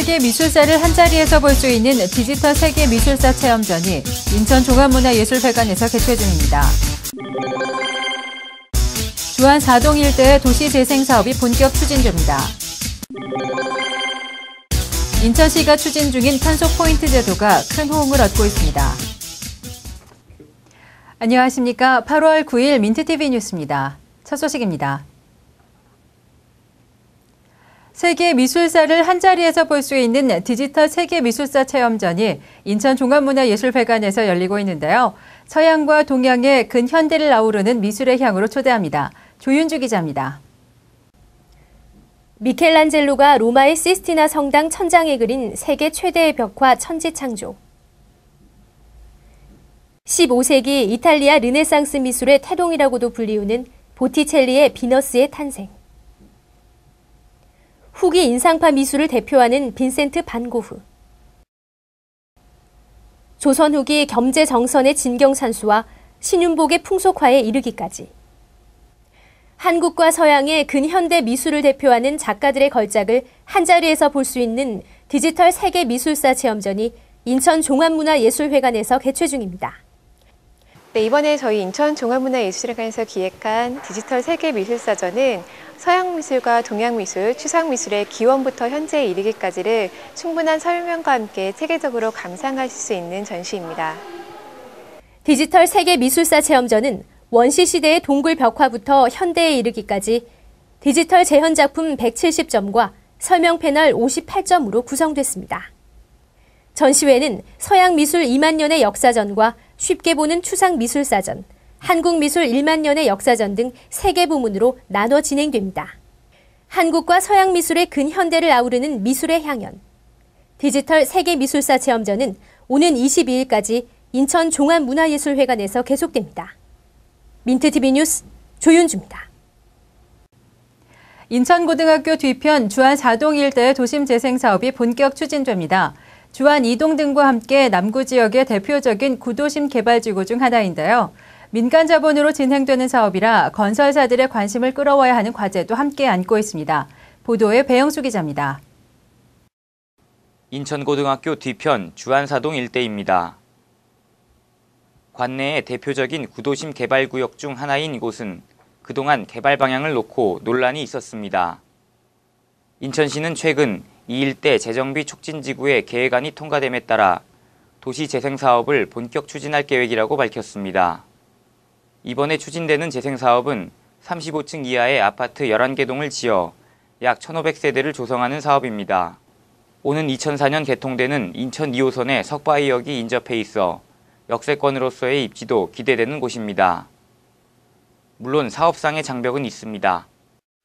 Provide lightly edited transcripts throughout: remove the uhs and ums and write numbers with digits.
세계 미술사를 한자리에서 볼 수 있는 디지털 세계 미술사 체험전이 인천 종합문화예술회관에서 개최 중입니다. 주안 4동 일대의 도시재생 사업이 본격 추진 중입니다. 인천시가 추진 중인 탄소 포인트 제도가 큰 호응을 얻고 있습니다. 안녕하십니까. 8월 9일 민트TV 뉴스입니다. 첫 소식입니다. 세계 미술사를 한자리에서 볼 수 있는 디지털 세계 미술사 체험전이 인천 종합문화예술회관에서 열리고 있는데요. 서양과 동양의 근현대를 아우르는 미술의 향으로 초대합니다. 조윤주 기자입니다. 미켈란젤로가 로마의 시스티나 성당 천장에 그린 세계 최대의 벽화 천지창조. 15세기 이탈리아 르네상스 미술의 태동이라고도 불리우는 보티첼리의 비너스의 탄생. 후기 인상파 미술을 대표하는 빈센트 반 고흐. 조선 후기 겸재 정선의 진경산수와 신윤복의 풍속화에 이르기까지. 한국과 서양의 근현대 미술을 대표하는 작가들의 걸작을 한자리에서 볼 수 있는 디지털 세계 미술사 체험전이 인천 종합문화예술회관에서 개최 중입니다. 네, 이번에 저희 인천 종합문화예술회관에서 기획한 디지털 세계 미술사전은 서양 미술과 동양 미술, 추상 미술의 기원부터 현재에 이르기까지를 충분한 설명과 함께 체계적으로 감상하실 수 있는 전시입니다. 디지털 세계 미술사 체험전은 원시시대의 동굴 벽화부터 현대에 이르기까지 디지털 재현 작품 170점과 설명 패널 58점으로 구성됐습니다. 전시회는 서양 미술 2만 년의 역사전과 쉽게 보는 추상 미술사전, 한국 미술 1만 년의 역사전 등 3개 부문으로 나눠 진행됩니다. 한국과 서양 미술의 근현대를 아우르는 미술의 향연. 디지털 세계 미술사 체험전은 오는 22일까지 인천 종합문화예술회관에서 계속됩니다. 민트TV 뉴스 조윤주입니다. 인천고등학교 뒤편 주안 4동 일대의 도심재생 사업이 본격 추진됩니다. 주안 2동 등과 함께 남구 지역의 대표적인 구도심 개발지구 중 하나인데요. 민간 자본으로 진행되는 사업이라 건설사들의 관심을 끌어와야 하는 과제도 함께 안고 있습니다. 보도에 배영수 기자입니다. 인천고등학교 뒤편 주안 4동 일대입니다. 관내의 대표적인 구도심 개발구역 중 하나인 이곳은 그동안 개발 방향을 놓고 논란이 있었습니다. 인천시는 최근 이 일대 재정비 촉진지구의 계획안이 통과됨에 따라 도시재생 사업을 본격 추진할 계획이라고 밝혔습니다. 이번에 추진되는 재생사업은 35층 이하의 아파트 11개 동을 지어 약 1,500세대를 조성하는 사업입니다. 오는 2004년 개통되는 인천 2호선의 석바위역이 인접해 있어 역세권으로서의 입지도 기대되는 곳입니다. 물론 사업상의 장벽은 있습니다.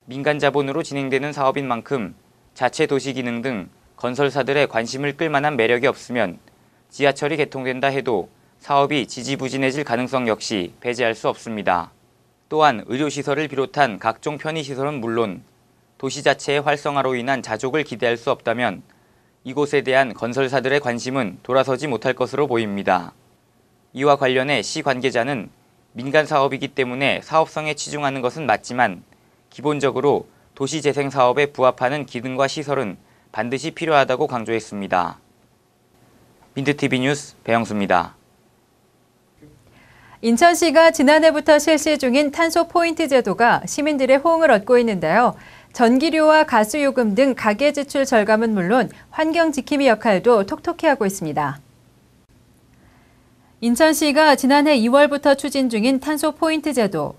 민간 자본으로 진행되는 사업인 만큼 자체 도시 기능 등 건설사들의 관심을 끌 만한 매력이 없으면 지하철이 개통된다 해도 사업이 지지부진해질 가능성 역시 배제할 수 없습니다. 또한 의료시설을 비롯한 각종 편의시설은 물론 도시 자체의 활성화로 인한 자족을 기대할 수 없다면 이곳에 대한 건설사들의 관심은 돌아서지 못할 것으로 보입니다. 이와 관련해 시 관계자는 민간 사업이기 때문에 사업성에 치중하는 것은 맞지만 기본적으로 도시재생 사업에 부합하는 기능과 시설은 반드시 필요하다고 강조했습니다. 민트TV 뉴스 배영수입니다. 인천시가 지난해부터 실시 중인 탄소 포인트 제도가 시민들의 호응을 얻고 있는데요. 전기료와 가스요금 등 가계 지출 절감은 물론 환경 지킴이 역할도 톡톡히 하고 있습니다. 인천시가 지난해 2월부터 추진 중인 탄소 포인트 제도.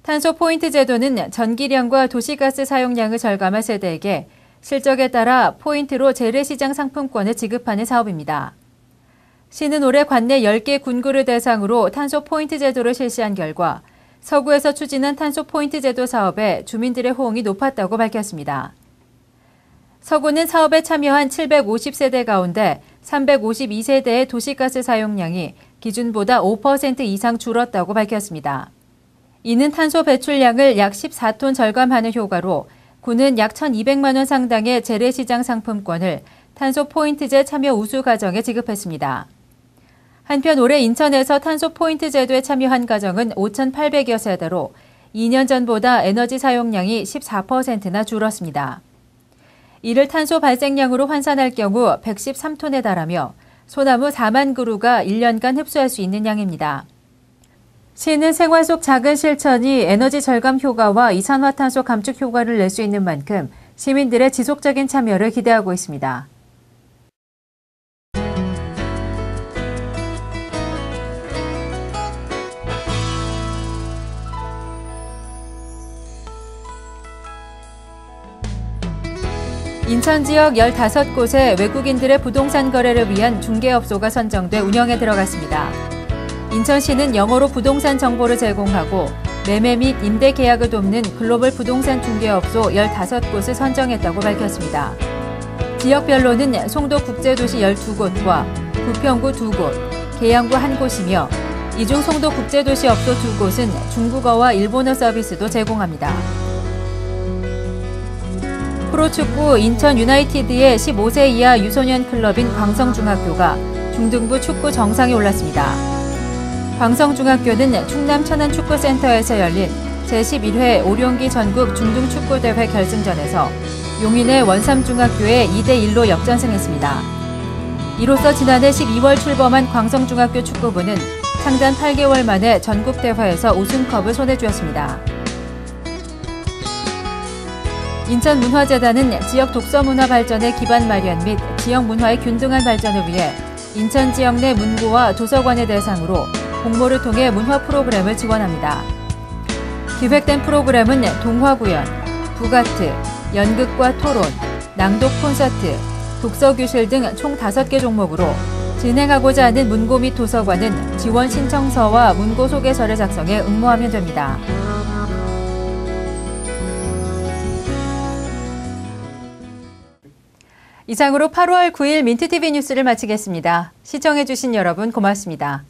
탄소 포인트 제도는 전기량과 도시가스 사용량을 절감한 세대에게 실적에 따라 포인트로 재래시장 상품권을 지급하는 사업입니다. 시는 올해 관내 10개 군구를 대상으로 탄소 포인트 제도를 실시한 결과 서구에서 추진한 탄소 포인트 제도 사업에 주민들의 호응이 높았다고 밝혔습니다. 서구는 사업에 참여한 750세대 가운데 352세대의 도시가스 사용량이 기준보다 5% 이상 줄었다고 밝혔습니다. 이는 탄소 배출량을 약 14톤 절감하는 효과로 구는 약 1,200만 원 상당의 재래시장 상품권을 탄소 포인트제 참여 우수 가정에 지급했습니다. 한편 올해 인천에서 탄소 포인트 제도에 참여한 가정은 5,800여 세대로 2년 전보다 에너지 사용량이 14%나 줄었습니다. 이를 탄소 발생량으로 환산할 경우 113톤에 달하며 소나무 4만 그루가 1년간 흡수할 수 있는 양입니다. 시는 생활 속 작은 실천이 에너지 절감 효과와 이산화탄소 감축 효과를 낼 수 있는 만큼 시민들의 지속적인 참여를 기대하고 있습니다. 인천 지역 15곳에 외국인들의 부동산 거래를 위한 중개업소가 선정돼 운영에 들어갔습니다. 인천시는 영어로 부동산 정보를 제공하고 매매 및 임대 계약을 돕는 글로벌 부동산 중개업소 15곳을 선정했다고 밝혔습니다. 지역별로는 송도 국제도시 12곳과 부평구 2곳, 계양구 1곳이며 이 중 송도 국제도시 업소 2곳은 중국어와 일본어 서비스도 제공합니다. 프로축구 인천 유나이티드의 15세 이하 유소년 클럽인 광성중학교가 중등부 축구 정상에 올랐습니다. 광성중학교는 충남 천안축구센터에서 열린 제11회 오룡기 전국 중등축구대회 결승전에서 용인의 원삼중학교에 2대1로 역전승했습니다. 이로써 지난해 12월 출범한 광성중학교 축구부는 창단 8개월 만에 전국대회에서 우승컵을 손에 쥐었습니다. 인천문화재단은 지역 독서문화 발전의 기반 마련 및 지역 문화의 균등한 발전을 위해 인천 지역 내 문고와 도서관을 대상으로 공모를 통해 문화 프로그램을 지원합니다. 기획된 프로그램은 동화구연, 북아트, 연극과 토론, 낭독 콘서트, 독서교실 등 총 5개 종목으로 진행하고자 하는 문고 및 도서관은 지원 신청서와 문고 소개서를 작성해 응모하면 됩니다. 이상으로 8월 9일 민트TV 뉴스를 마치겠습니다. 시청해주신 여러분 고맙습니다.